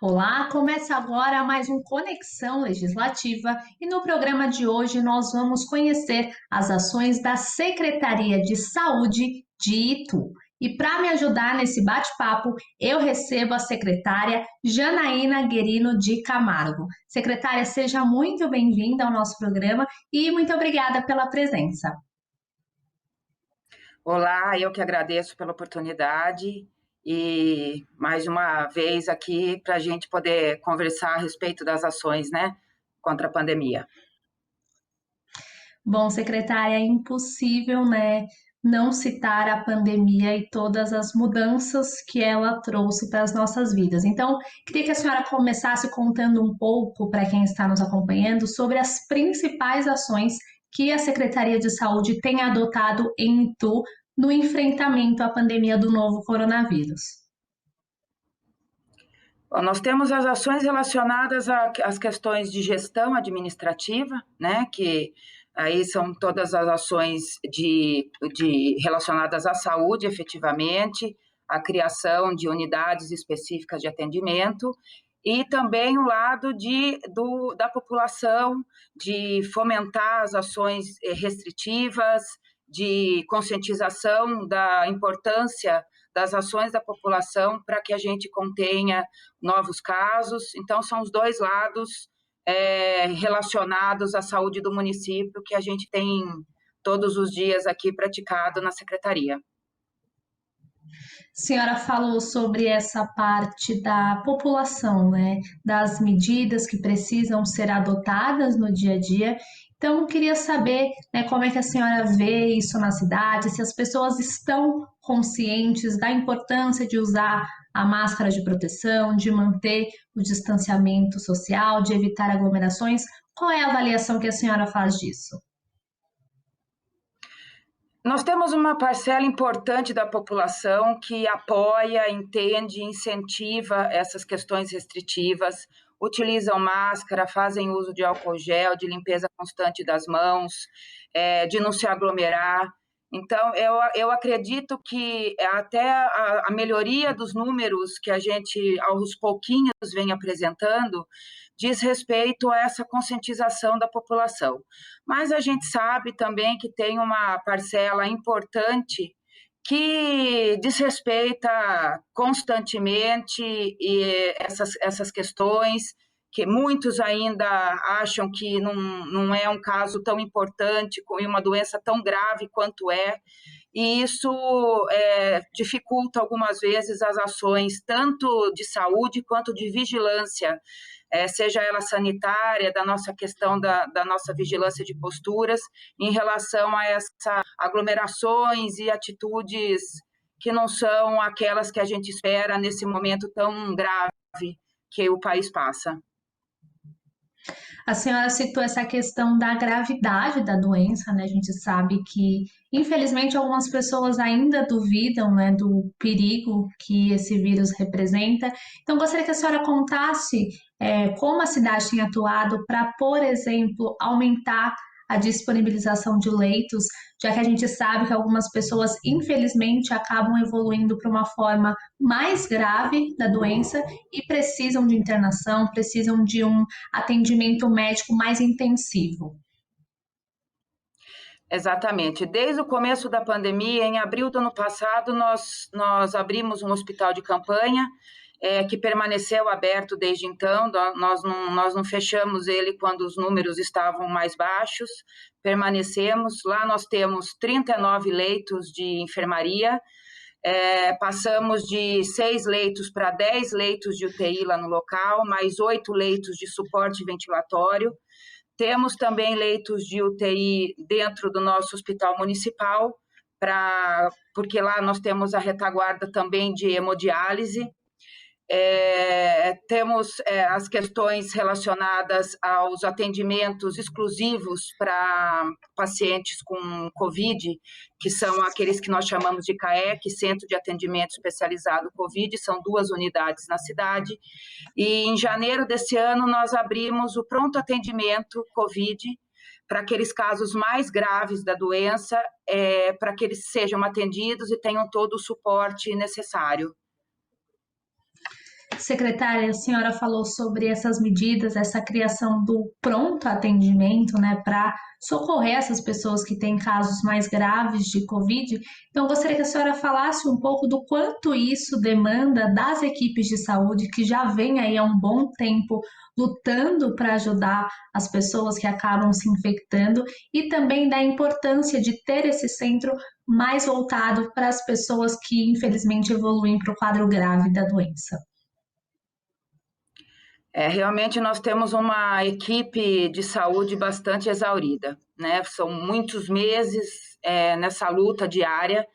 Olá, começa agora mais um Conexão Legislativa e no programa de hoje nós vamos conhecer as ações da Secretaria de Saúde de Itu. E para me ajudar nesse bate-papo, eu recebo a secretária Janaína Guerino de Camargo. Secretária, seja muito bem-vinda ao nosso programa e muito obrigada pela presença. Olá, eu que agradeço pela oportunidade e mais uma vez aqui para a gente poder conversar a respeito das ações, né, contra a pandemia. Bom, secretária, é impossível, né, não citar a pandemia e todas as mudanças que ela trouxe para as nossas vidas. Então, queria que a senhora começasse contando um pouco para quem está nos acompanhando sobre as principais ações que a Secretaria de Saúde tem adotado em Itu no enfrentamento à pandemia do novo coronavírus. Bom, nós temos as ações relacionadas às questões de gestão administrativa, né, que aí são todas as ações relacionadas à saúde, efetivamente, a criação de unidades específicas de atendimento, e também o lado da população, de fomentar as ações restritivas, de conscientização da importância das ações da população para que a gente contenha novos casos. Então, são os dois lados relacionados à saúde do município que a gente tem todos os dias aqui praticado na secretaria. A senhora falou sobre essa parte da população, né? Das medidas que precisam ser adotadas no dia a dia. Então, eu queria saber, né, como é que a senhora vê isso na cidade, se as pessoas estão conscientes da importância de usar a máscara de proteção, de manter o distanciamento social, de evitar aglomerações. Qual é a avaliação que a senhora faz disso? Nós temos uma parcela importante da população que apoia, entende, incentiva essas questões restritivas, utilizam máscara, fazem uso de álcool gel, de limpeza constante das mãos, de não se aglomerar. Então, eu acredito que até a melhoria dos números que a gente, aos pouquinhos, vem apresentando, diz respeito a essa conscientização da população. Mas a gente sabe também que tem uma parcela importante que desrespeita constantemente essas questões, que muitos ainda acham que não é um caso tão importante e uma doença tão grave quanto é, e isso dificulta algumas vezes as ações tanto de saúde quanto de vigilância, seja ela sanitária, da nossa questão da nossa vigilância de posturas, em relação a essas aglomerações e atitudes que não são aquelas que a gente espera nesse momento tão grave que o país passa. A senhora citou essa questão da gravidade da doença, né? A gente sabe que, infelizmente, algumas pessoas ainda duvidam, né, do perigo que esse vírus representa. Então, gostaria que a senhora contasse como a cidade tem atuado para, por exemplo, aumentar a disponibilização de leitos, já que a gente sabe que algumas pessoas, infelizmente, acabam evoluindo para uma forma mais grave da doença e precisam de internação, precisam de um atendimento médico mais intensivo. Exatamente. Desde o começo da pandemia, em abril do ano passado, nós abrimos um hospital de campanha, que permaneceu aberto desde então. Nós não fechamos ele quando os números estavam mais baixos, permanecemos. Lá nós temos 39 leitos de enfermaria, passamos de 6 leitos para 10 leitos de UTI lá no local, mais 8 leitos de suporte ventilatório. Temos também leitos de UTI dentro do nosso hospital municipal, porque lá nós temos a retaguarda também de hemodiálise. Temos as questões relacionadas aos atendimentos exclusivos para pacientes com Covid, que são aqueles que nós chamamos de CAEC, Centro de Atendimento Especializado Covid, são 2 unidades na cidade. E em janeiro desse ano nós abrimos o pronto atendimento Covid para aqueles casos mais graves da doença, para que eles sejam atendidos e tenham todo o suporte necessário. Secretária, a senhora falou sobre essas medidas, essa criação do pronto atendimento, né, para socorrer essas pessoas que têm casos mais graves de Covid. Então, eu gostaria que a senhora falasse um pouco do quanto isso demanda das equipes de saúde, que já vem aí há um bom tempo lutando para ajudar as pessoas que acabam se infectando, e também da importância de ter esse centro mais voltado para as pessoas que infelizmente evoluem para o quadro grave da doença. Realmente nós temos uma equipe de saúde bastante exaurida, né? São muitos meses nessa luta diária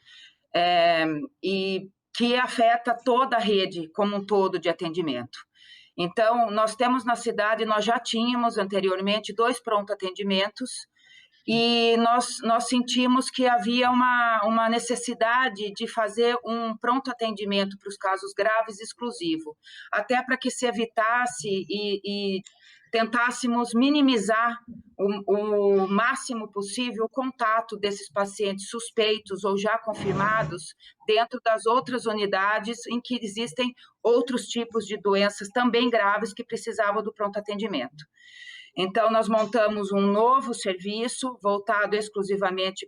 e que afeta toda a rede como um todo de atendimento. Então, nós temos na cidade, nós já tínhamos anteriormente 2 pronto-atendimentos, e nós sentimos que havia uma necessidade de fazer um pronto atendimento para os casos graves exclusivo, até para que se evitasse e tentássemos minimizar o máximo possível o contato desses pacientes suspeitos ou já confirmados dentro das outras unidades em que existem outros tipos de doenças também graves que precisavam do pronto atendimento. Então, nós montamos um novo serviço voltado exclusivamente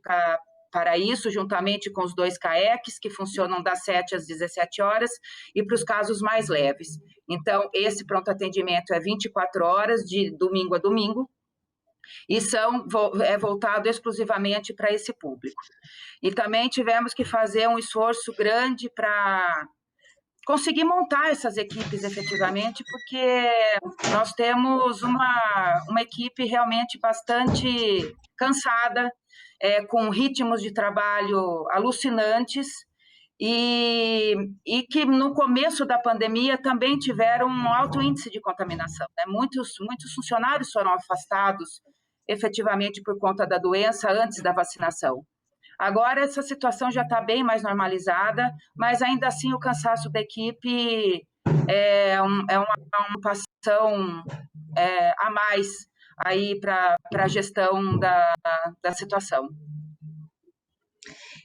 para isso, juntamente com os 2 CAECs, que funcionam das 7 às 17 horas, e para os casos mais leves. Então, esse pronto atendimento é 24 horas, de domingo a domingo, e é voltado exclusivamente para esse público. E também tivemos que fazer um esforço grande para conseguir montar essas equipes efetivamente, porque nós temos uma equipe realmente bastante cansada, com ritmos de trabalho alucinantes, e que no começo da pandemia também tiveram um alto índice de contaminação, né? Muitos funcionários foram afastados efetivamente por conta da doença antes da vacinação. Agora essa situação já está bem mais normalizada, mas ainda assim o cansaço da equipe é uma ocupação a mais aí para a gestão da situação.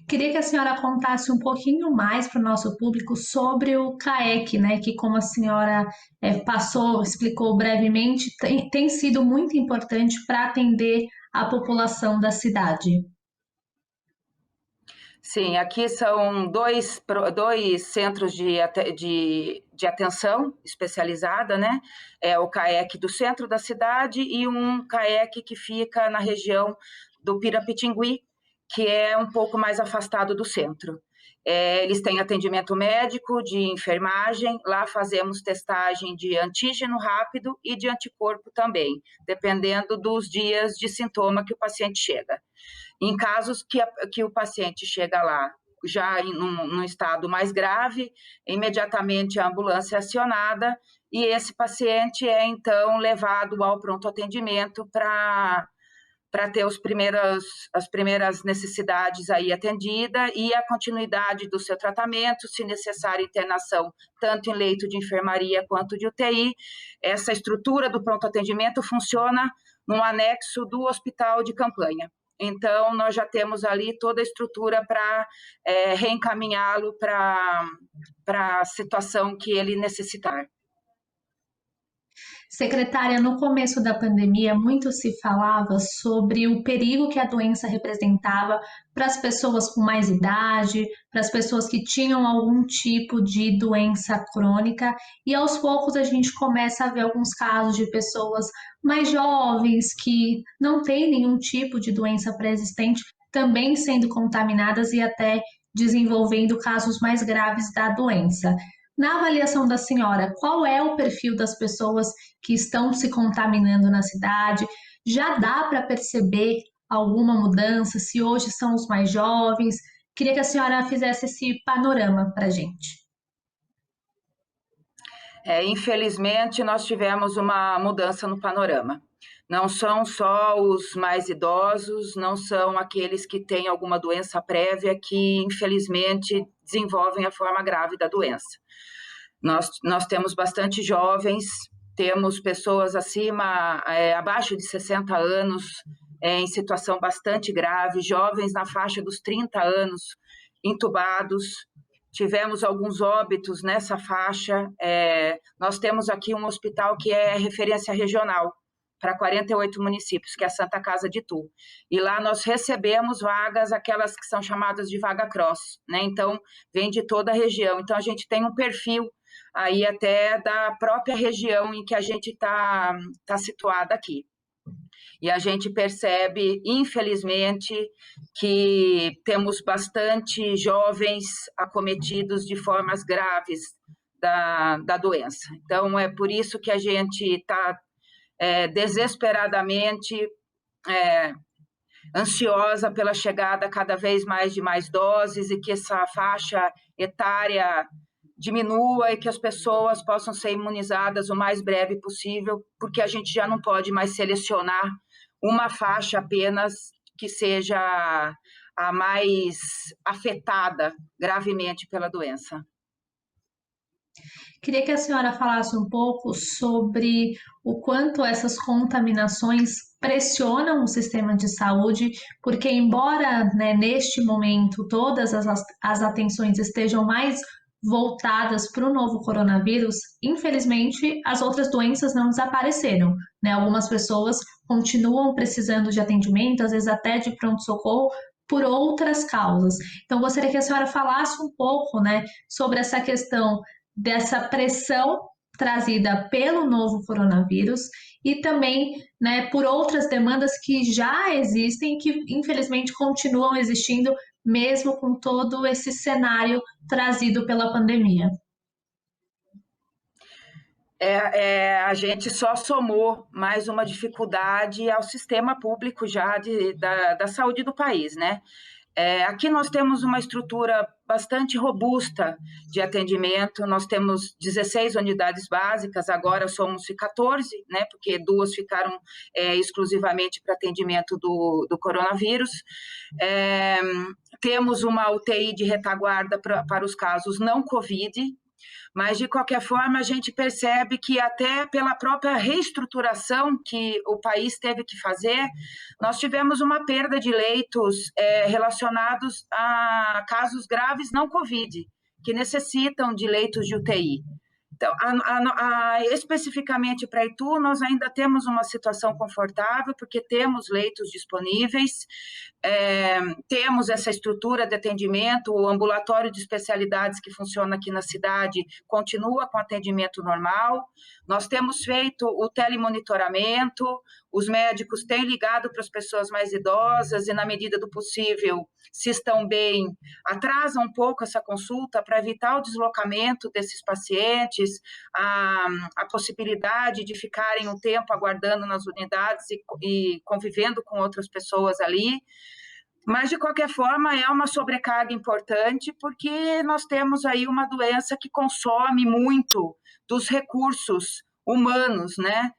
Queria que a senhora contasse um pouquinho mais para o nosso público sobre o CAEC, né? Que, como a senhora explicou brevemente, tem sido muito importante para atender a população da cidade. Sim, aqui são dois centros de atenção especializada, né? É o CAEC do centro da cidade e um CAEC que fica na região do Pirapitingui, que é um pouco mais afastado do centro. Eles têm atendimento médico, de enfermagem, lá fazemos testagem de antígeno rápido e de anticorpo também, dependendo dos dias de sintoma que o paciente chega. Em casos que o paciente chega lá já num estado mais grave, imediatamente a ambulância é acionada e esse paciente é então levado ao pronto atendimento para ter as primeiras necessidades aí atendida e a continuidade do seu tratamento, se necessário internação, tanto em leito de enfermaria quanto de UTI. Essa estrutura do pronto atendimento funciona num anexo do hospital de campanha. Então, nós já temos ali toda a estrutura para reencaminhá-lo para a situação que ele necessitar. Secretária, no começo da pandemia, muito se falava sobre o perigo que a doença representava para as pessoas com mais idade, para as pessoas que tinham algum tipo de doença crônica, e aos poucos a gente começa a ver alguns casos de pessoas mais jovens que não têm nenhum tipo de doença pré-existente também sendo contaminadas e até desenvolvendo casos mais graves da doença. Na avaliação da senhora, qual é o perfil das pessoas que estão se contaminando na cidade? Já dá para perceber alguma mudança? Se hoje são os mais jovens? Queria que a senhora fizesse esse panorama para a gente. Infelizmente, nós tivemos uma mudança no panorama. Não são só os mais idosos, não são aqueles que têm alguma doença prévia que, infelizmente, desenvolvem a forma grave da doença. Nós temos bastante jovens, temos pessoas abaixo de 60 anos, em situação bastante grave, jovens na faixa dos 30 anos, entubados, tivemos alguns óbitos nessa faixa. Nós temos aqui um hospital que é referência regional para 48 municípios, que é a Santa Casa de Itu. E lá nós recebemos vagas, aquelas que são chamadas de vaga cross, né? Então, vem de toda a região. Então, a gente tem um perfil aí até da própria região em que a gente está situada aqui. E a gente percebe, infelizmente, que temos bastante jovens acometidos de formas graves da doença. Então, é por isso que a gente está desesperadamente ansiosa pela chegada cada vez mais de mais doses e que essa faixa etária diminua e que as pessoas possam ser imunizadas o mais breve possível, porque a gente já não pode mais selecionar uma faixa apenas que seja a mais afetada gravemente pela doença. Queria que a senhora falasse um pouco sobre o quanto essas contaminações pressionam o sistema de saúde, porque embora, né, neste momento todas as atenções estejam mais voltadas para o novo coronavírus, infelizmente as outras doenças não desapareceram, né? Algumas pessoas continuam precisando de atendimento, às vezes até de pronto-socorro, por outras causas. Então, gostaria que a senhora falasse um pouco, né, sobre essa questão dessa pressão trazida pelo novo coronavírus e também, né, por outras demandas que já existem e que infelizmente continuam existindo mesmo com todo esse cenário trazido pela pandemia. A gente só somou mais uma dificuldade ao sistema público já da saúde do país, né? Aqui nós temos uma estrutura bastante robusta de atendimento, nós temos 16 unidades básicas, agora somos 14, né, porque 2 ficaram exclusivamente para atendimento do coronavírus. Temos uma UTI de retaguarda para os casos não Covid, mas, de qualquer forma, a gente percebe que até pela própria reestruturação que o país teve que fazer, nós tivemos uma perda de leitos relacionados a casos graves não Covid, que necessitam de leitos de UTI. Então, especificamente para Itu, nós ainda temos uma situação confortável, porque temos leitos disponíveis, temos essa estrutura de atendimento, o ambulatório de especialidades que funciona aqui na cidade continua com atendimento normal, nós temos feito o telemonitoramento, os médicos têm ligado para as pessoas mais idosas e, na medida do possível, se estão bem, atrasam um pouco essa consulta para evitar o deslocamento desses pacientes, a possibilidade de ficarem um tempo aguardando nas unidades e convivendo com outras pessoas ali. Mas, de qualquer forma, é uma sobrecarga importante, porque nós temos aí uma doença que consome muito dos recursos humanos, né?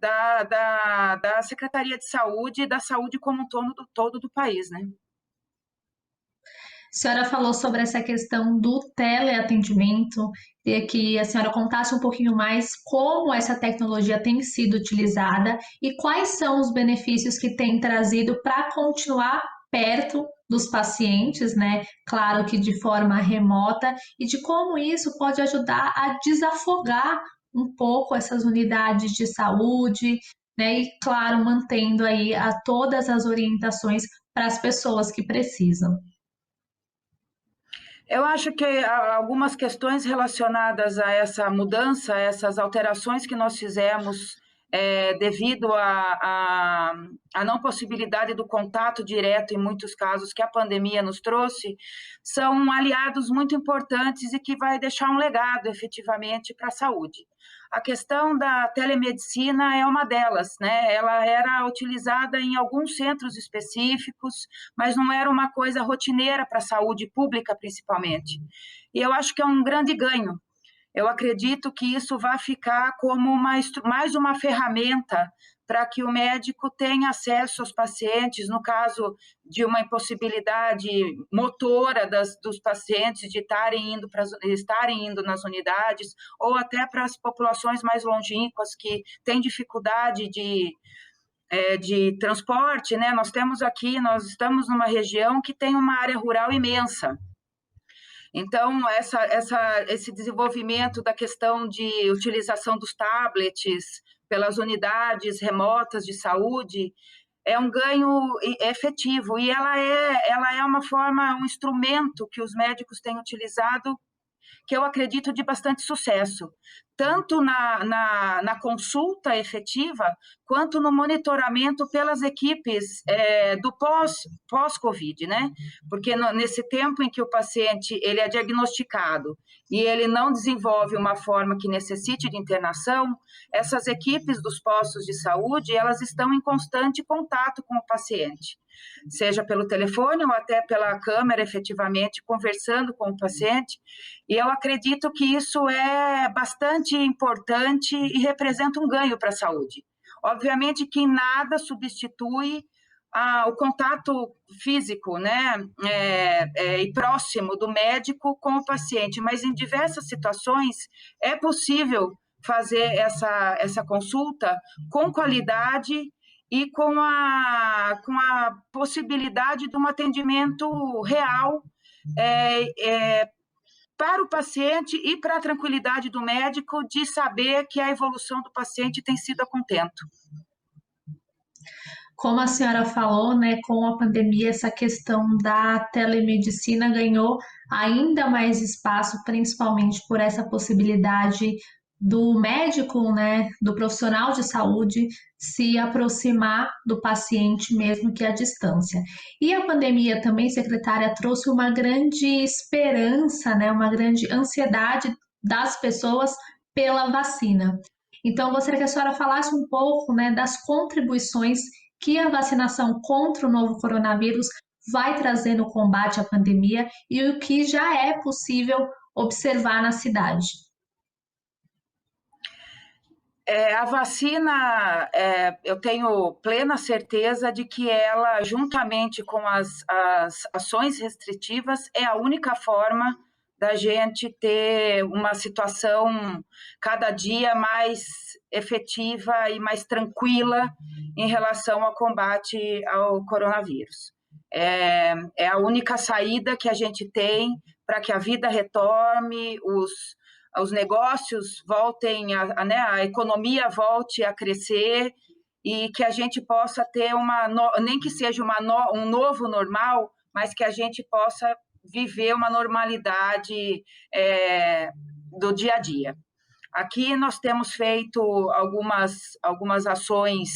Da Secretaria de Saúde e da saúde como um todo do país, né? A senhora falou sobre essa questão do teleatendimento, queria que a senhora contasse um pouquinho mais como essa tecnologia tem sido utilizada e quais são os benefícios que tem trazido para continuar perto dos pacientes, né? Claro que de forma remota, e de como isso pode ajudar a desafogar um pouco essas unidades de saúde, né? E claro, mantendo aí todas as orientações para as pessoas que precisam. Eu acho que algumas questões relacionadas a essa mudança, essas alterações que nós fizemos devido à não possibilidade do contato direto, em muitos casos, que a pandemia nos trouxe, são aliados muito importantes e que vai deixar um legado, efetivamente, para a saúde. A questão da telemedicina é uma delas, né? Ela era utilizada em alguns centros específicos, mas não era uma coisa rotineira para a saúde pública, principalmente. E eu acho que é um grande ganho. Eu acredito que isso vai ficar como mais uma ferramenta para que o médico tenha acesso aos pacientes, no caso de uma impossibilidade motora dos pacientes de estarem indo nas unidades, ou até para as populações mais longínquas que têm dificuldade de transporte, né? Nós estamos numa região que tem uma área rural imensa. Então, esse desenvolvimento da questão de utilização dos tablets pelas unidades remotas de saúde é um ganho efetivo, e ela é uma forma, um instrumento que os médicos têm utilizado, que eu acredito de bastante sucesso, tanto na consulta efetiva, quanto no monitoramento pelas equipes do pós-Covid, né? Porque nesse tempo em que o paciente ele é diagnosticado e ele não desenvolve uma forma que necessite de internação, essas equipes dos postos de saúde, elas estão em constante contato com o paciente, seja pelo telefone ou até pela câmera, efetivamente, conversando com o paciente, e eu acredito que isso é bastante importante e representa um ganho para a saúde. Obviamente que nada substitui o contato físico, né, e próximo do médico com o paciente, mas em diversas situações é possível fazer essa consulta com qualidade e com a possibilidade de um atendimento real, para o paciente e para a tranquilidade do médico de saber que a evolução do paciente tem sido a contento. Como a senhora falou, né, com a pandemia, essa questão da telemedicina ganhou ainda mais espaço, principalmente por essa possibilidade do médico, né, do profissional de saúde se aproximar do paciente mesmo que à distância. E a pandemia também, secretária, trouxe uma grande esperança, né, uma grande ansiedade das pessoas pela vacina. Então, eu gostaria que a senhora falasse um pouco, né, das contribuições que a vacinação contra o novo coronavírus vai trazer no combate à pandemia e o que já é possível observar na cidade. A vacina, eu tenho plena certeza de que ela, juntamente com as ações restritivas, é a única forma da gente ter uma situação cada dia mais efetiva e mais tranquila em relação ao combate ao coronavírus. É a única saída que a gente tem para que a vida retorne, os negócios voltem, né, a economia volte a crescer e que a gente possa ter nem que seja um novo normal, mas que a gente possa viver uma normalidade do dia a dia. Aqui nós temos feito algumas ações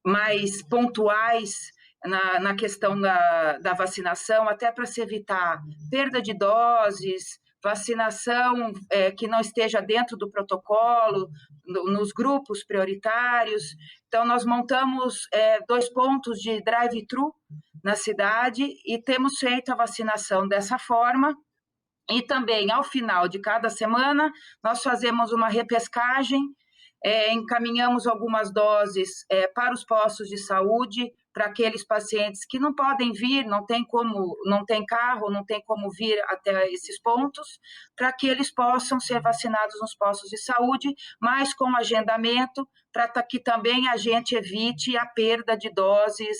mais pontuais na questão da vacinação, até para se evitar perda de doses, vacinação que não esteja dentro do protocolo, nos grupos prioritários. Então, nós montamos 2 pontos de drive-thru na cidade e temos feito a vacinação dessa forma. E também, ao final de cada semana, nós fazemos uma repescagem, encaminhamos algumas doses para os postos de saúde, para aqueles pacientes que não podem vir, não tem carro, não tem como vir até esses pontos, para que eles possam ser vacinados nos postos de saúde, mas com agendamento, para que também a gente evite a perda de doses,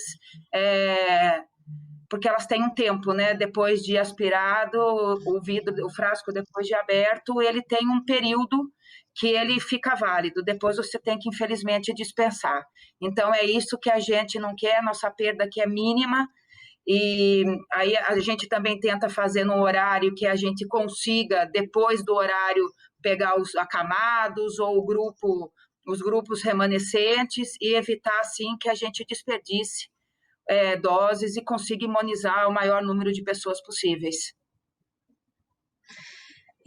porque elas têm um tempo, né? Depois de aspirado, o frasco depois de aberto, ele tem um período que ele fica válido, depois você tem que, infelizmente, dispensar. Então, é isso que a gente não quer, nossa perda aqui é mínima, e aí a gente também tenta fazer no horário que a gente consiga, depois do horário, pegar os acamados ou os grupos remanescentes e evitar, assim, que a gente desperdice doses e consiga imunizar o maior número de pessoas possíveis.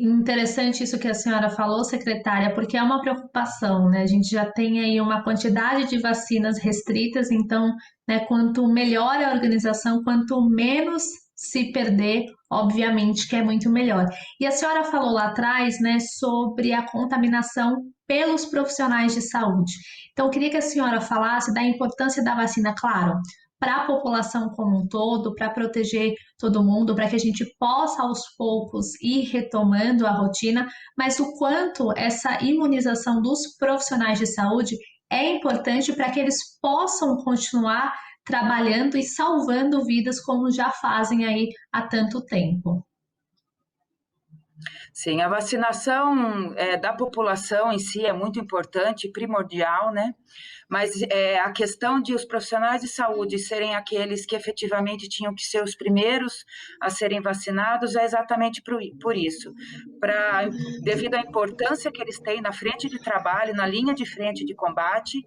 Interessante isso que a senhora falou, secretária, porque é uma preocupação, né? A gente já tem aí uma quantidade de vacinas restritas, então, né, quanto melhor a organização, quanto menos se perder, obviamente que é muito melhor. E a senhora falou lá atrás, né, sobre a contaminação pelos profissionais de saúde. Então, eu queria que a senhora falasse da importância da vacina, claro, para a população como um todo, para proteger todo mundo, para que a gente possa aos poucos ir retomando a rotina, mas o quanto essa imunização dos profissionais de saúde é importante para que eles possam continuar trabalhando e salvando vidas como já fazem aí há tanto tempo. Sim, a vacinação da população em si é muito importante, primordial, né? Mas a questão de os profissionais de saúde serem aqueles que efetivamente tinham que ser os primeiros a serem vacinados é exatamente por isso, devido à importância que eles têm na frente de trabalho, na linha de frente de combate,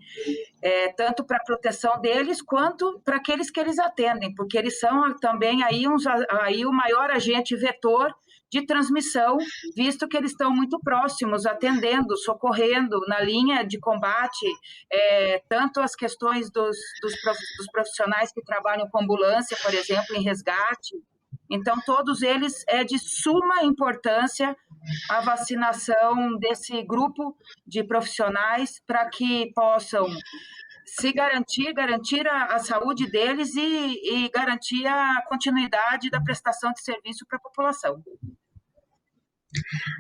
tanto para a proteção deles quanto para aqueles que eles atendem, porque eles são também aí o maior agente vetor de transmissão, visto que eles estão muito próximos, atendendo, socorrendo na linha de combate, tanto as questões dos profissionais que trabalham com ambulância, por exemplo, em resgate. Então, todos eles é de suma importância a vacinação desse grupo de profissionais para que possam se garantir a saúde deles e garantir a continuidade da prestação de serviço para a população.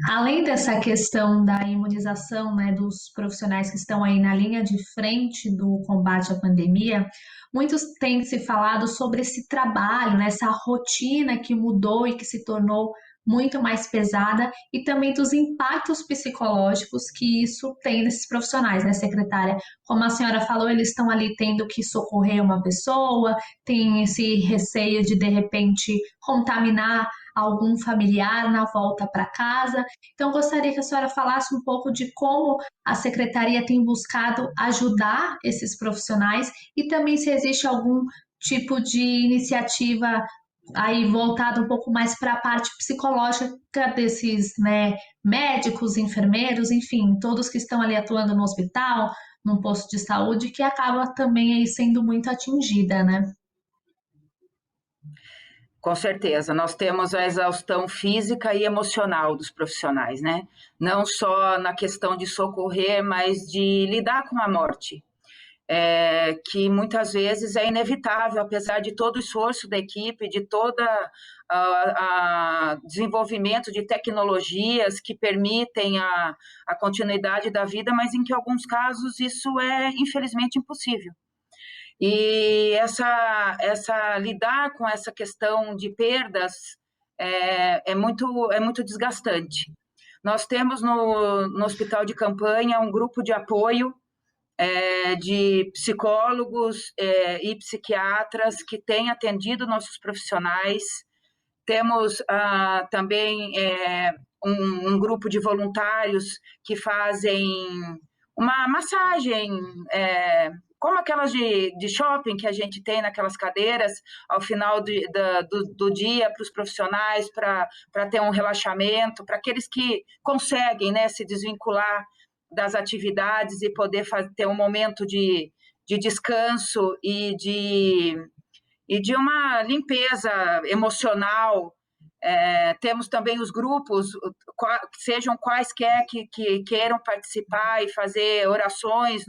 Além dessa questão da imunização, né, dos profissionais que estão aí na linha de frente do combate à pandemia, muitos têm se falado sobre esse trabalho, né, essa rotina que mudou e que se tornou muito mais pesada e também dos impactos psicológicos que isso tem nesses profissionais, né, secretária? Como a senhora falou, eles estão ali tendo que socorrer uma pessoa, tem esse receio de repente contaminar algum familiar na volta para casa. Então, gostaria que a senhora falasse um pouco de como a secretaria tem buscado ajudar esses profissionais e também se existe algum tipo de iniciativa aí voltada um pouco mais para a parte psicológica desses, né, médicos, enfermeiros, enfim, todos que estão ali atuando no hospital, num posto de saúde, que acaba também aí sendo muito atingida, né? Com certeza, nós temos a exaustão física e emocional dos profissionais, né? Não só na questão de socorrer, mas de lidar com a morte, que muitas vezes é inevitável, apesar de todo o esforço da equipe, de todo a desenvolvimento de tecnologias que permitem a continuidade da vida, mas em que, em alguns casos, isso é infelizmente impossível. E lidar com essa questão de perdas é muito desgastante. Nós temos no hospital de campanha um grupo de apoio de psicólogos e psiquiatras que têm atendido nossos profissionais. Temos também um grupo de voluntários que fazem uma massagem, como aquelas de shopping que a gente tem naquelas cadeiras ao final do dia para os profissionais, para ter um relaxamento, para aqueles que conseguem, né, se desvincular das atividades e poder ter um momento de descanso e de uma limpeza emocional. Temos também os grupos, sejam quaisquer que queiram participar e fazer orações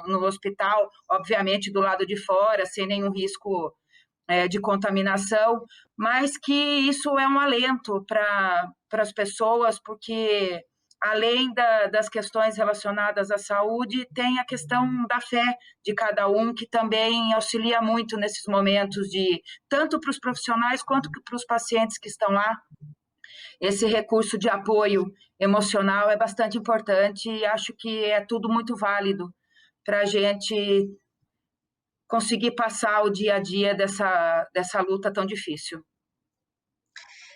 no hospital, obviamente do lado de fora, sem nenhum risco de contaminação, mas que isso é um alento para as pessoas, porque além das questões relacionadas à saúde, tem a questão da fé de cada um, que também auxilia muito nesses momentos, tanto para os profissionais quanto para os pacientes que estão lá. Esse recurso de apoio emocional é bastante importante e acho que é tudo muito válido para a gente conseguir passar o dia a dia dessa luta tão difícil.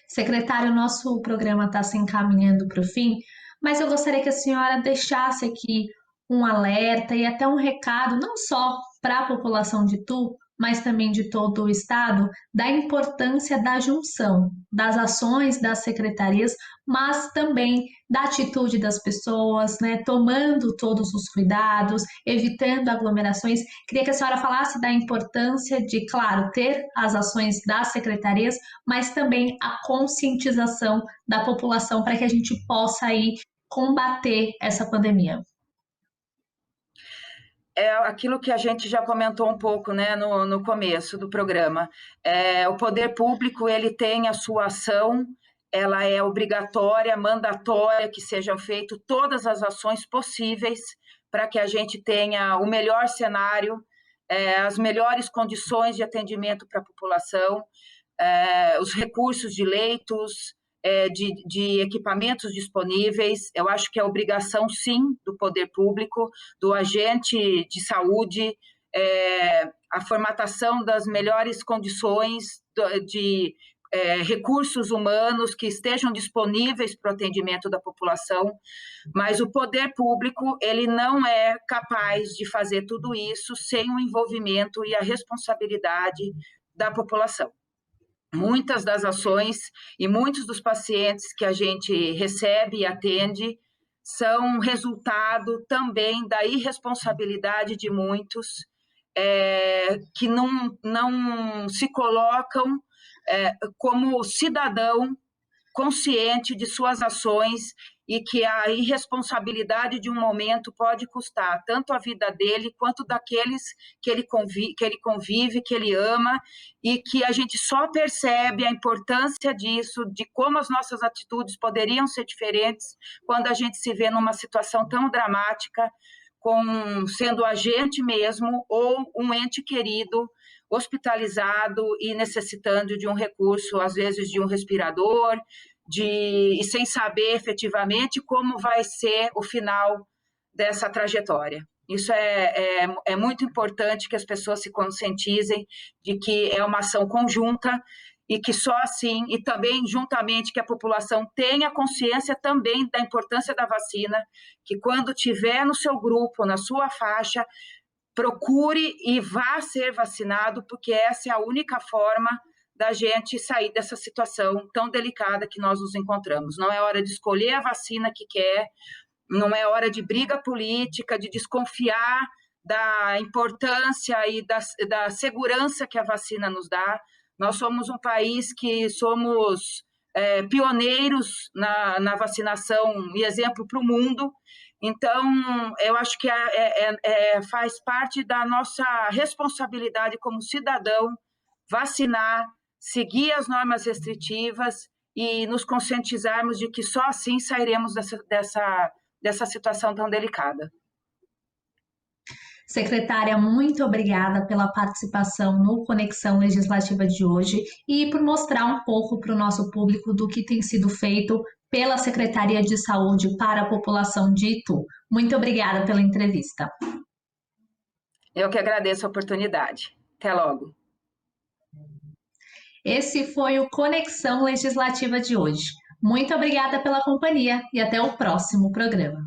Secretário, nosso programa está se encaminhando para o fim, mas eu gostaria que a senhora deixasse aqui um alerta e até um recado, não só para a população de Tu, mas também de todo o estado, da importância da junção das ações das secretarias, mas também da atitude das pessoas, né, tomando todos os cuidados, evitando aglomerações. Queria que a senhora falasse da importância de, claro, ter as ações das secretarias, mas também a conscientização da população para que a gente possa aí combater essa pandemia. É aquilo que a gente já comentou um pouco, né, no começo do programa. O poder público, ele tem a sua ação, ela é obrigatória, mandatória, que sejam feitas todas as ações possíveis para que a gente tenha o melhor cenário, as melhores condições de atendimento para a população, os recursos de leitos, de equipamentos disponíveis. Eu acho que é obrigação, sim, do poder público, do agente de saúde, a formatação das melhores condições de recursos humanos que estejam disponíveis para o atendimento da população, mas o poder público ele não é capaz de fazer tudo isso sem o envolvimento e a responsabilidade da população. Muitas das ações e muitos dos pacientes que a gente recebe e atende são resultado também da irresponsabilidade de muitos que não se colocam como cidadão consciente de suas ações e que a irresponsabilidade de um momento pode custar tanto a vida dele quanto daqueles que ele convive, que ele ama, e que a gente só percebe a importância disso, de como as nossas atitudes poderiam ser diferentes quando a gente se vê numa situação tão dramática, sendo a gente mesmo ou um ente querido hospitalizado e necessitando de um recurso, às vezes de um respirador, e sem saber efetivamente como vai ser o final dessa trajetória. Isso é muito importante que as pessoas se conscientizem de que é uma ação conjunta e que só assim, e também juntamente que a população tenha consciência também da importância da vacina, que quando tiver no seu grupo, na sua faixa, procure e vá ser vacinado, porque essa é a única forma da gente sair dessa situação tão delicada que nós nos encontramos. Não é hora de escolher a vacina que quer, não é hora de briga política, de desconfiar da importância e da segurança que a vacina nos dá. Nós somos um país que somos pioneiros na vacinação e exemplo para o mundo. Então, eu acho que faz parte da nossa responsabilidade como cidadão vacinar, seguir as normas restritivas e nos conscientizarmos de que só assim sairemos dessa situação tão delicada. Secretária, muito obrigada pela participação no Conexão Legislativa de hoje e por mostrar um pouco para o nosso público do que tem sido feito pela Secretaria de Saúde para a população de Itu. Muito obrigada pela entrevista. Eu que agradeço a oportunidade. Até logo. Esse foi o Conexão Legislativa de hoje. Muito obrigada pela companhia e até o próximo programa.